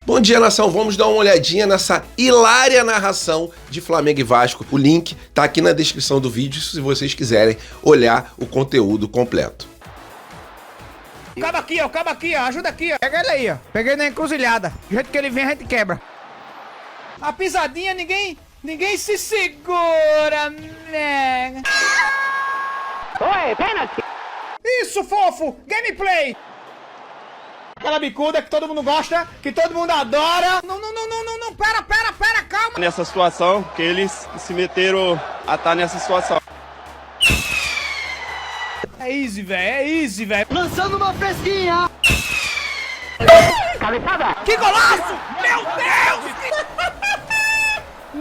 Bom dia, nação. Vamos dar uma olhadinha nessa hilária narração de Flamengo e Vasco. O link tá aqui na descrição do vídeo, se vocês quiserem olhar o conteúdo completo. Acaba aqui, ó. Ajuda aqui, ó. Pega ele aí, ó. Peguei na encruzilhada. Do jeito que ele vem, a gente quebra. A pisadinha, ninguém se segura, né? Oi, pênalti! Isso, fofo! Gameplay! Aquela bicuda que todo mundo gosta, que todo mundo adora. Não, pera, calma. Nessa situação, que eles se meteram a estar nessa situação. É easy, velho. Lançando uma fresquinha! Cabeçada! Que golaço! Meu Deus!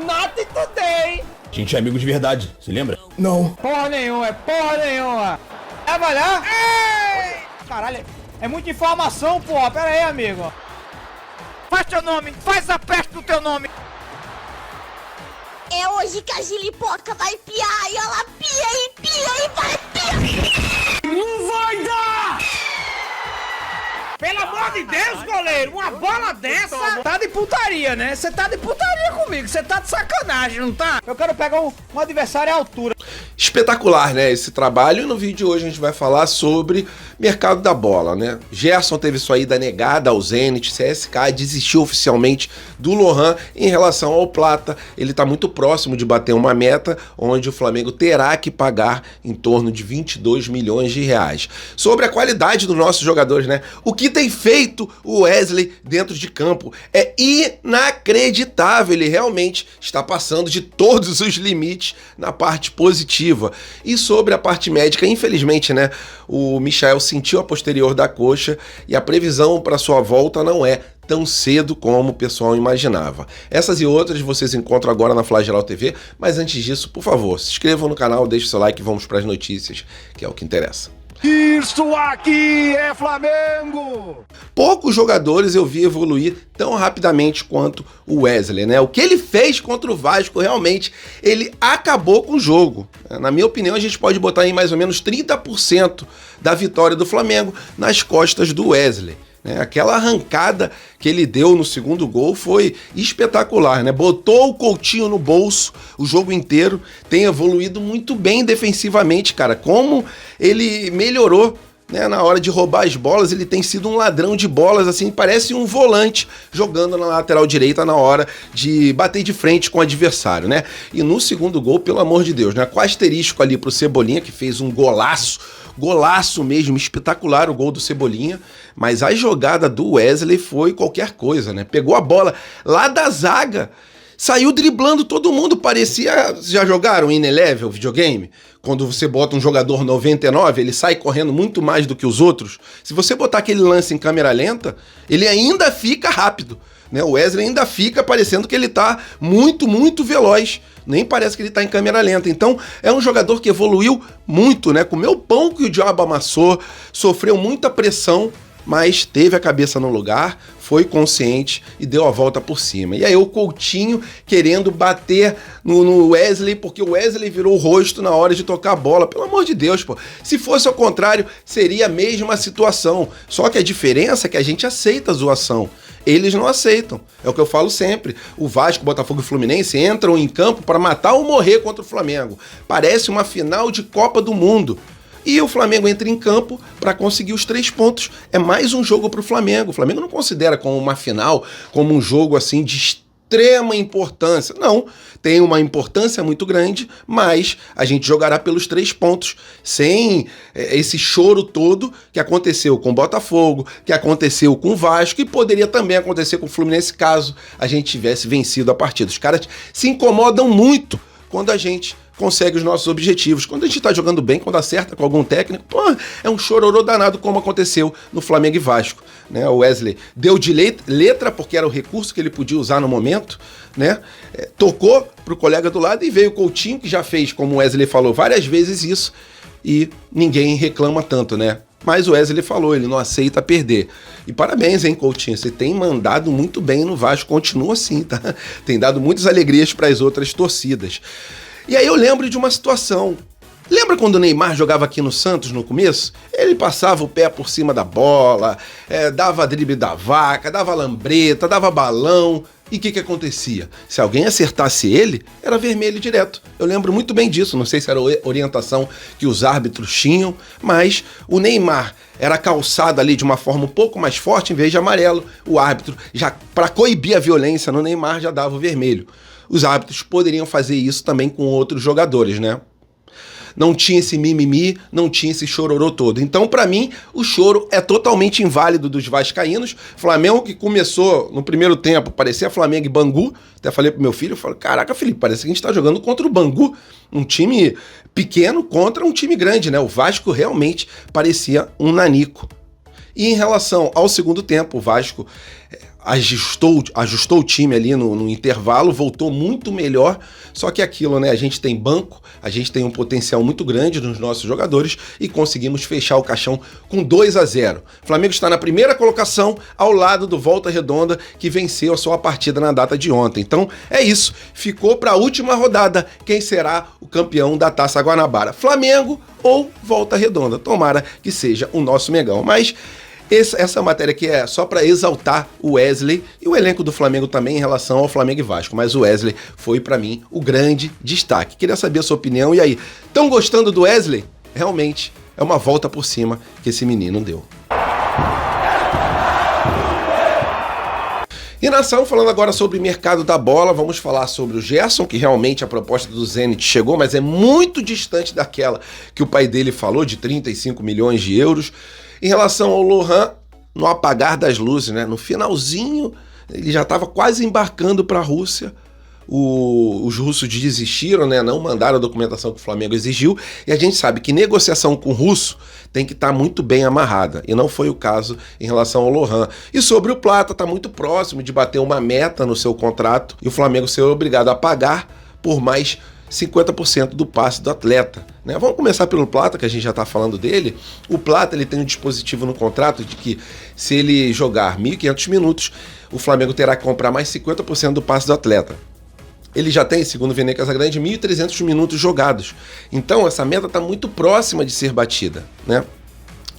Not today! A gente é amigo de verdade, se lembra? Porra nenhuma. Vai lá? Ei! Caralho, é muita informação, porra. Pera aí, amigo. Faz teu nome, faz a peste do teu nome. É hoje que a gilipoca vai piar e ela pia e vai piar. Não vai dar! Pelo amor de Deus, goleiro, uma bola dessa... Tá de putaria, né? Você tá de putaria comigo, você tá de sacanagem, não tá? Eu quero pegar um adversário à altura. Espetacular, né, esse trabalho. E no vídeo de hoje a gente vai falar sobre mercado da bola, né? Gerson teve sua ida negada ao Zenit, CSKA desistiu oficialmente do Lohan em relação ao Plata. Ele tá muito próximo de bater uma meta onde o Flamengo terá que pagar em torno de 22 milhões de reais. Sobre a qualidade dos nossos jogadores, né? O que tem feito o Wesley dentro de campo é inacreditável. Ele realmente está passando de todos os limites na parte positiva. E sobre a parte médica, infelizmente, né, o Michael sentiu a posterior da coxa e a previsão para sua volta não é tão cedo como o pessoal imaginava. Essas e outras vocês encontram agora na Flageral TV, mas antes disso, por favor, se inscrevam no canal, deixe seu like e vamos para as notícias, que é o que interessa. Isso aqui é Flamengo! Poucos jogadores eu vi evoluir tão rapidamente quanto o Wesley, né? O que ele fez contra o Vasco, realmente, ele acabou com o jogo. Na minha opinião, a gente pode botar em mais ou menos 30% da vitória do Flamengo nas costas do Wesley. Aquela arrancada que ele deu no segundo gol foi espetacular, né? Botou o Coutinho no bolso o jogo inteiro, tem evoluído muito bem defensivamente, cara. Como ele melhorou, né, na hora de roubar as bolas, ele tem sido um ladrão de bolas, assim, parece um volante jogando na lateral direita na hora de bater de frente com o adversário, né? E no segundo gol, pelo amor de Deus, né? Com asterisco ali pro Cebolinha, que fez um golaço mesmo, espetacular o gol do Cebolinha, mas a jogada do Wesley foi qualquer coisa, né? Pegou a bola lá da zaga, saiu driblando todo mundo, parecia... Já jogaram Inelevel, videogame? Quando você bota um jogador 99, ele sai correndo muito mais do que os outros. Se você botar aquele lance em câmera lenta, ele ainda fica rápido, né? O Wesley ainda fica parecendo que ele tá muito veloz. Nem parece que ele tá em câmera lenta. Então, é um jogador que evoluiu muito, né? Comeu o pão que o diabo amassou, sofreu muita pressão, mas teve a cabeça no lugar, foi consciente e deu a volta por cima. E aí o Coutinho querendo bater no Wesley, porque o Wesley virou o rosto na hora de tocar a bola. Pelo amor de Deus, pô. Se fosse ao contrário, seria a mesma situação. Só que a diferença é que a gente aceita a zoação. Eles não aceitam. É o que eu falo sempre. O Vasco, Botafogo e Fluminense entram em campo para matar ou morrer contra o Flamengo. Parece uma final de Copa do Mundo. E o Flamengo entra em campo para conseguir os 3 pontos. É mais um jogo para o Flamengo. O Flamengo não considera como uma final, como um jogo assim de extrema importância. Não, tem uma importância muito grande, mas a gente jogará pelos 3 pontos, sem esse choro todo que aconteceu com o Botafogo, que aconteceu com o Vasco e poderia também acontecer com o Fluminense caso a gente tivesse vencido a partida. Os caras se incomodam muito quando a gente consegue os nossos objetivos. Quando a gente tá jogando bem, quando acerta com algum técnico, pô, é um chororô danado como aconteceu no Flamengo e Vasco, né? O Wesley deu de letra porque era o recurso que ele podia usar no momento, né? Tocou pro colega do lado e veio o Coutinho, que já fez, como o Wesley falou, várias vezes isso, e ninguém reclama tanto, né? Mas o Wesley falou, ele não aceita perder. E parabéns, hein, Coutinho? Você tem mandado muito bem no Vasco, continua assim, tá? Tem dado muitas alegrias para as outras torcidas. E aí eu lembro de uma situação. Lembra quando o Neymar jogava aqui no Santos no começo? Ele passava o pé por cima da bola, dava drible da vaca, dava lambreta, dava balão. E o que acontecia? Se alguém acertasse ele, era vermelho direto. Eu lembro muito bem disso, não sei se era a orientação que os árbitros tinham, mas o Neymar era calçado ali de uma forma um pouco mais forte, em vez de amarelo. O árbitro, já para coibir a violência no Neymar, já dava o vermelho. Os árbitros poderiam fazer isso também com outros jogadores, né? Não tinha esse mimimi, não tinha esse chororô todo. Então, pra mim, o choro é totalmente inválido dos vascaínos. Flamengo que começou no primeiro tempo, parecia Flamengo e Bangu. Até falei pro meu filho, eu falei, caraca, Felipe, parece que a gente tá jogando contra o Bangu. Um time pequeno contra um time grande, né? O Vasco realmente parecia um nanico. E em relação ao segundo tempo, o Vasco ajustou o time ali no intervalo, voltou muito melhor, só que aquilo, né, a gente tem banco, a gente tem um potencial muito grande nos nossos jogadores e conseguimos fechar o caixão com 2-0. O Flamengo está na primeira colocação ao lado do Volta Redonda, que venceu a sua partida na data de ontem. Então é isso, ficou para a última rodada quem será o campeão da Taça Guanabara, Flamengo ou Volta Redonda. Tomara que seja o nosso Mengão, mas essa matéria aqui é só para exaltar o Wesley e o elenco do Flamengo também em relação ao Flamengo e Vasco, mas o Wesley foi para mim o grande destaque. Queria saber a sua opinião, e aí, estão gostando do Wesley? Realmente é uma volta por cima que esse menino deu. E nação, falando agora sobre o mercado da bola, vamos falar sobre o Gerson, que realmente a proposta do Zenit chegou, mas é muito distante daquela que o pai dele falou, de 35 milhões de euros. Em relação ao Lohan, no apagar das luzes, né? No finalzinho, ele já estava quase embarcando para a Rússia. Os russos desistiram, né? Não mandaram a documentação que o Flamengo exigiu. E a gente sabe que negociação com o russo tem que estar muito bem amarrada. E não foi o caso em relação ao Lohan. E sobre o Plata, está muito próximo de bater uma meta no seu contrato e o Flamengo ser obrigado a pagar por mais 50% do passe do atleta, né? Vamos começar pelo Plata, que a gente já está falando dele. O Plata, ele tem um dispositivo no contrato de que se ele jogar 1.500 minutos, o Flamengo terá que comprar mais 50% do passe do atleta. Ele já tem, segundo o Vene Casagrande, 1.300 minutos jogados. Então essa meta está muito próxima de ser batida, né?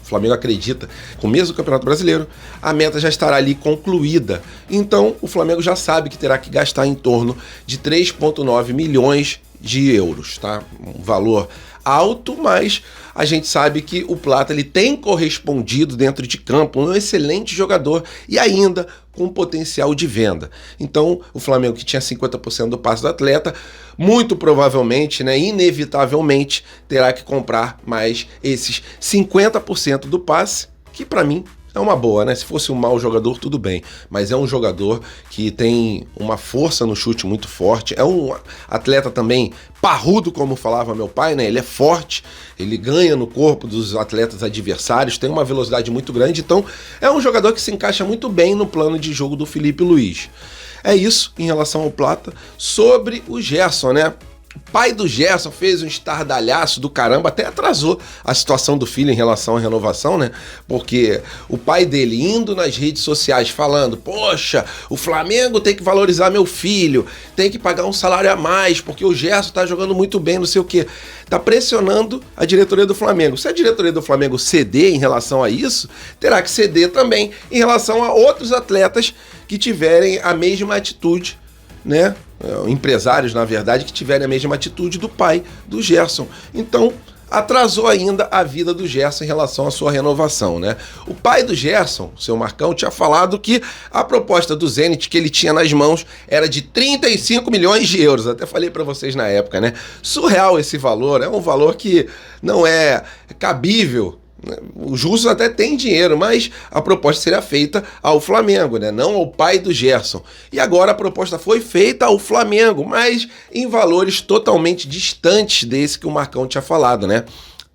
O Flamengo acredita, com o mês do Campeonato Brasileiro, a meta já estará ali concluída. Então, o Flamengo já sabe que terá que gastar em torno de 3,9 milhões de euros, tá? Um valor alto, mas a gente sabe que o Plata ele tem correspondido dentro de campo, um excelente jogador e ainda com potencial de venda. Então, o Flamengo, que tinha 50% do passe do atleta, muito provavelmente, né, inevitavelmente, terá que comprar mais esses 50% do passe, que para mim é uma boa, né? Se fosse um mau jogador, tudo bem. Mas é um jogador que tem uma força no chute muito forte. É um atleta também parrudo, como falava meu pai, né? Ele é forte, ele ganha no corpo dos atletas adversários, tem uma velocidade muito grande. Então, é um jogador que se encaixa muito bem no plano de jogo do Felipe Luiz. É isso em relação ao Plata. Sobre o Gerson, né? O pai do Gerson fez um estardalhaço do caramba, até atrasou a situação do filho em relação à renovação, né? Porque o pai dele indo nas redes sociais falando, poxa, o Flamengo tem que valorizar meu filho, tem que pagar um salário a mais, porque o Gerson tá jogando muito bem, não sei o quê. Tá pressionando a diretoria do Flamengo. Se a diretoria do Flamengo ceder em relação a isso, terá que ceder também em relação a outros atletas que tiverem a mesma atitude, né? Empresários, na verdade, que tiverem a mesma atitude do pai do Gerson. Então, atrasou ainda a vida do Gerson em relação à sua renovação, né? O pai do Gerson, o seu Marcão, tinha falado que a proposta do Zenit que ele tinha nas mãos era de 35 milhões de euros. Até falei para vocês na época, né? Surreal esse valor, é um valor que não é cabível. Os russos até têm dinheiro, mas a proposta seria feita ao Flamengo, né? Não ao pai do Gerson. E agora a proposta foi feita ao Flamengo, mas em valores totalmente distantes desse que o Marcão tinha falado, né?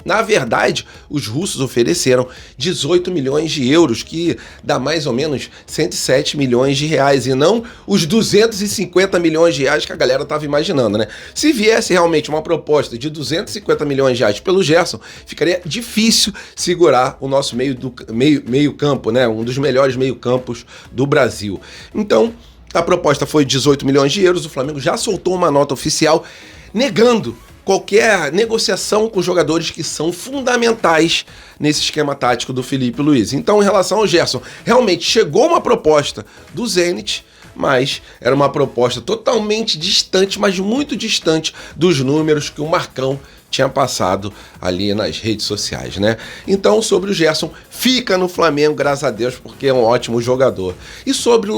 Na verdade, os russos ofereceram 18 milhões de euros, que dá mais ou menos 107 milhões de reais, e não os 250 milhões de reais que a galera estava imaginando, né? Se viesse realmente uma proposta de 250 milhões de reais pelo Gerson, ficaria difícil segurar o nosso meio campo, né? Um dos melhores meio campos do Brasil. Então, a proposta foi 18 milhões de euros, o Flamengo já soltou uma nota oficial negando qualquer negociação com jogadores que são fundamentais nesse esquema tático do Filipe Luiz. Então, em relação ao Gerson, realmente chegou uma proposta do Zenit, mas era uma proposta totalmente distante, mas muito distante dos números que o Marcão tinha passado ali nas redes sociais, né? Então, sobre o Gerson, fica no Flamengo, graças a Deus, porque é um ótimo jogador. E sobre o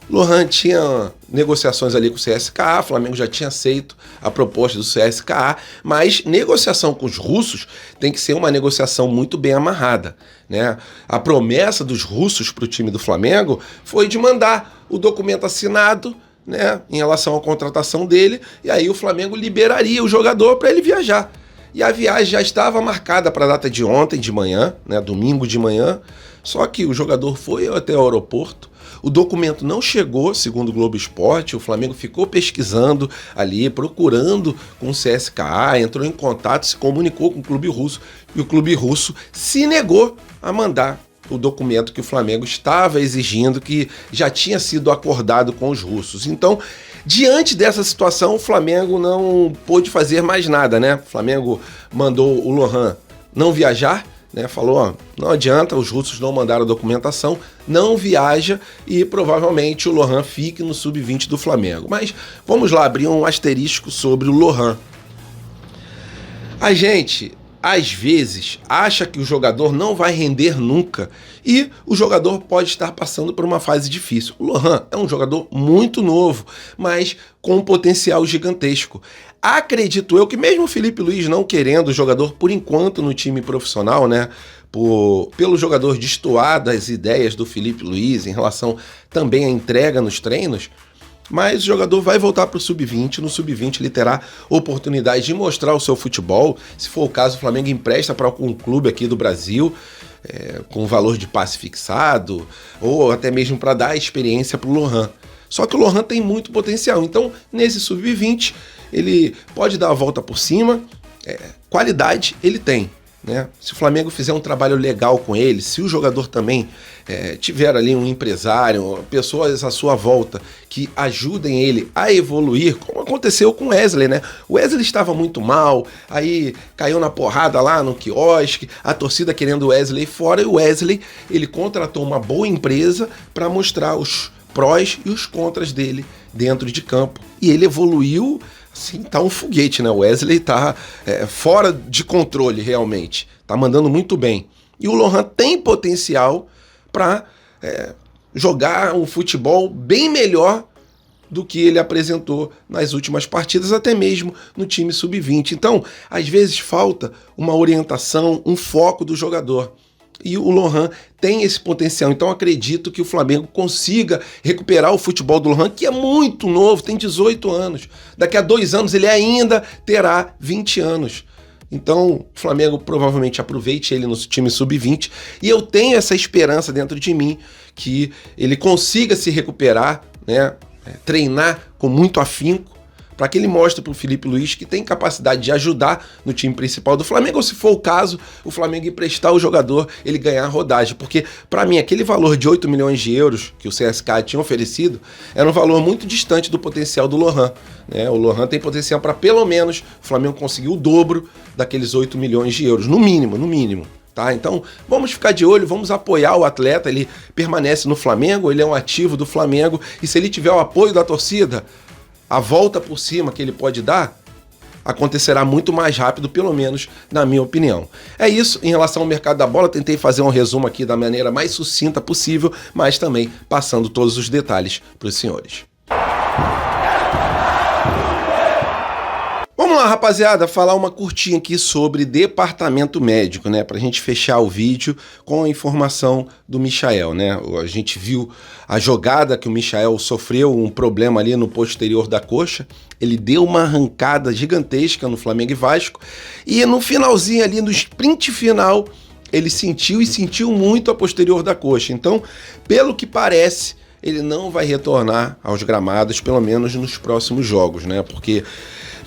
Lohan tinha negociações ali com o CSKA, o Flamengo já tinha aceito a proposta do CSKA, mas negociação com os russos tem que ser uma negociação muito bem amarrada, né? A promessa dos russos para o time do Flamengo foi de mandar o documento assinado, né, em relação à contratação dele, e aí o Flamengo liberaria o jogador para ele viajar. E a viagem já estava marcada para a data de ontem de manhã, né, domingo de manhã, só que o jogador foi até o aeroporto, o documento não chegou, segundo o Globo Esporte, o Flamengo ficou pesquisando ali, procurando com o CSKA, entrou em contato, se comunicou com o clube russo, e o clube russo se negou a mandar o documento que o Flamengo estava exigindo, que já tinha sido acordado com os russos. Então, diante dessa situação, o Flamengo não pôde fazer mais nada, né? O Flamengo mandou o Lohan não viajar, né? Falou, ó, não adianta, os russos não mandaram a documentação, não viaja e provavelmente o Lohan fique no sub-20 do Flamengo. Mas vamos lá, abrir um asterisco sobre o Lohan. A gente, às vezes, acha que o jogador não vai render nunca e o jogador pode estar passando por uma fase difícil. O Lohan é um jogador muito novo, mas com um potencial gigantesco. Acredito eu que mesmo o Filipe Luiz não querendo o jogador por enquanto no time profissional, né, pelo jogador destoar das ideias do Filipe Luiz em relação também à entrega nos treinos, mas o jogador vai voltar para o sub-20, no sub-20 ele terá oportunidade de mostrar o seu futebol, se for o caso o Flamengo empresta para algum clube aqui do Brasil, com valor de passe fixado, ou até mesmo para dar experiência para o Lohan. Só que o Lohan tem muito potencial, então nesse sub-20 ele pode dar a volta por cima, qualidade ele tem, né? Se o Flamengo fizer um trabalho legal com ele, se o jogador também tiver ali um empresário, pessoas à sua volta que ajudem ele a evoluir, como aconteceu com o Wesley, né? O Wesley estava muito mal, aí caiu na porrada lá no quiosque, a torcida querendo o Wesley fora, e o Wesley, ele contratou uma boa empresa para mostrar os prós e os contras dele dentro de campo. E ele evoluiu, assim, tá um foguete, né? O Wesley tá fora de controle, realmente. Tá mandando muito bem. E o Lohan tem potencial para jogar um futebol bem melhor do que ele apresentou nas últimas partidas, até mesmo no time sub-20. Então, às vezes falta uma orientação, um foco do jogador. E o Lohan tem esse potencial, então acredito que o Flamengo consiga recuperar o futebol do Lohan, que é muito novo, tem 18 anos. Daqui a 2 anos ele ainda terá 20 anos. Então o Flamengo provavelmente aproveite ele no time sub-20 e eu tenho essa esperança dentro de mim que ele consiga se recuperar, né? Treinar com muito afinco, para que ele mostre para o Filipe Luiz que tem capacidade de ajudar no time principal do Flamengo, ou se for o caso, o Flamengo emprestar o jogador, ele ganhar a rodagem, porque para mim aquele valor de 8 milhões de euros que o CSKA tinha oferecido era um valor muito distante do potencial do Lohan, né? O Lohan tem potencial para pelo menos o Flamengo conseguir o dobro daqueles 8 milhões de euros, no mínimo. Tá? Então vamos ficar de olho, vamos apoiar o atleta, ele permanece no Flamengo, ele é um ativo do Flamengo, e se ele tiver o apoio da torcida, a volta por cima que ele pode dar acontecerá muito mais rápido, pelo menos na minha opinião. É isso em relação ao mercado da bola, tentei fazer um resumo aqui da maneira mais sucinta possível, mas também passando todos os detalhes para os senhores. Vamos lá, rapaziada, falar uma curtinha aqui sobre departamento médico, né? Pra gente fechar o vídeo com a informação do Michael, né? A gente viu a jogada que o Michael sofreu, um problema ali no posterior da coxa. Ele deu uma arrancada gigantesca no Flamengo e Vasco. E no finalzinho ali, no sprint final, ele sentiu muito a posterior da coxa. Então, pelo que parece, ele não vai retornar aos gramados, pelo menos nos próximos jogos, né? Porque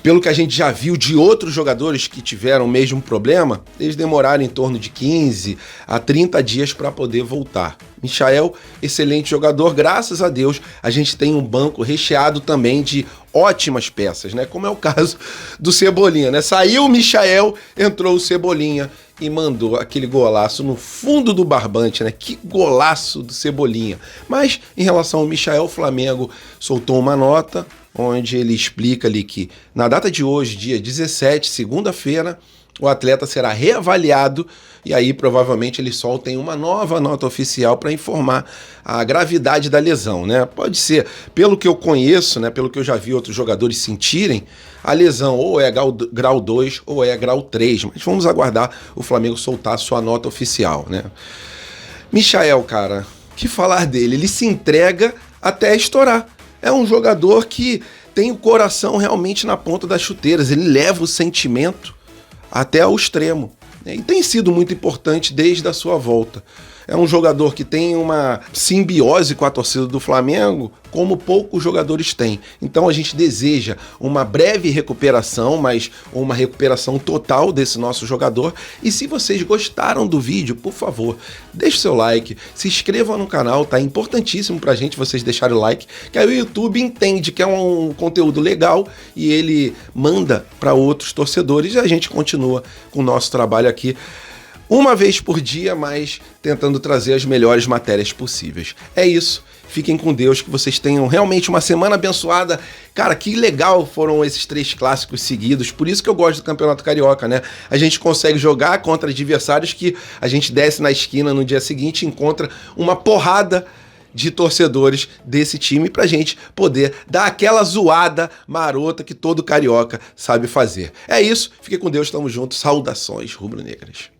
pelo que a gente já viu de outros jogadores que tiveram o mesmo problema, eles demoraram em torno de 15 a 30 dias para poder voltar. Michael, excelente jogador, graças a Deus a gente tem um banco recheado também de ótimas peças, né? Como é o caso do Cebolinha, né? Saiu o Michael, entrou o Cebolinha e mandou aquele golaço no fundo do barbante, né? Que golaço do Cebolinha. Mas em relação ao Michael, o Flamengo soltou uma nota onde ele explica ali que na data de hoje, dia 17, segunda-feira, o atleta será reavaliado e aí provavelmente eles soltem uma nova nota oficial para informar a gravidade da lesão, né? Pode ser, pelo que eu conheço, né, pelo que eu já vi outros jogadores sentirem, a lesão ou é grau 2 ou é grau 3, mas vamos aguardar o Flamengo soltar a sua nota oficial, né? Michael, cara, que falar dele? Ele se entrega até estourar. É um jogador que tem o coração realmente na ponta das chuteiras, ele leva o sentimento até ao extremo. E tem sido muito importante desde a sua volta. É um jogador que tem uma simbiose com a torcida do Flamengo, como poucos jogadores têm. Então a gente deseja uma breve recuperação, mas uma recuperação total desse nosso jogador. E se vocês gostaram do vídeo, por favor, deixe seu like, se inscrevam no canal, tá? É importantíssimo pra gente vocês deixarem o like, que aí o YouTube entende que é um conteúdo legal e ele manda para outros torcedores e a gente continua com o nosso trabalho aqui. Uma vez por dia, mas tentando trazer as melhores matérias possíveis. É isso. Fiquem com Deus, que vocês tenham realmente uma semana abençoada. Cara, que legal foram esses 3 clássicos seguidos. Por isso que eu gosto do Campeonato Carioca, né? A gente consegue jogar contra adversários que a gente desce na esquina no dia seguinte e encontra uma porrada de torcedores desse time pra gente poder dar aquela zoada marota que todo carioca sabe fazer. É isso. Fiquem com Deus, tamo junto. Saudações rubro-negras.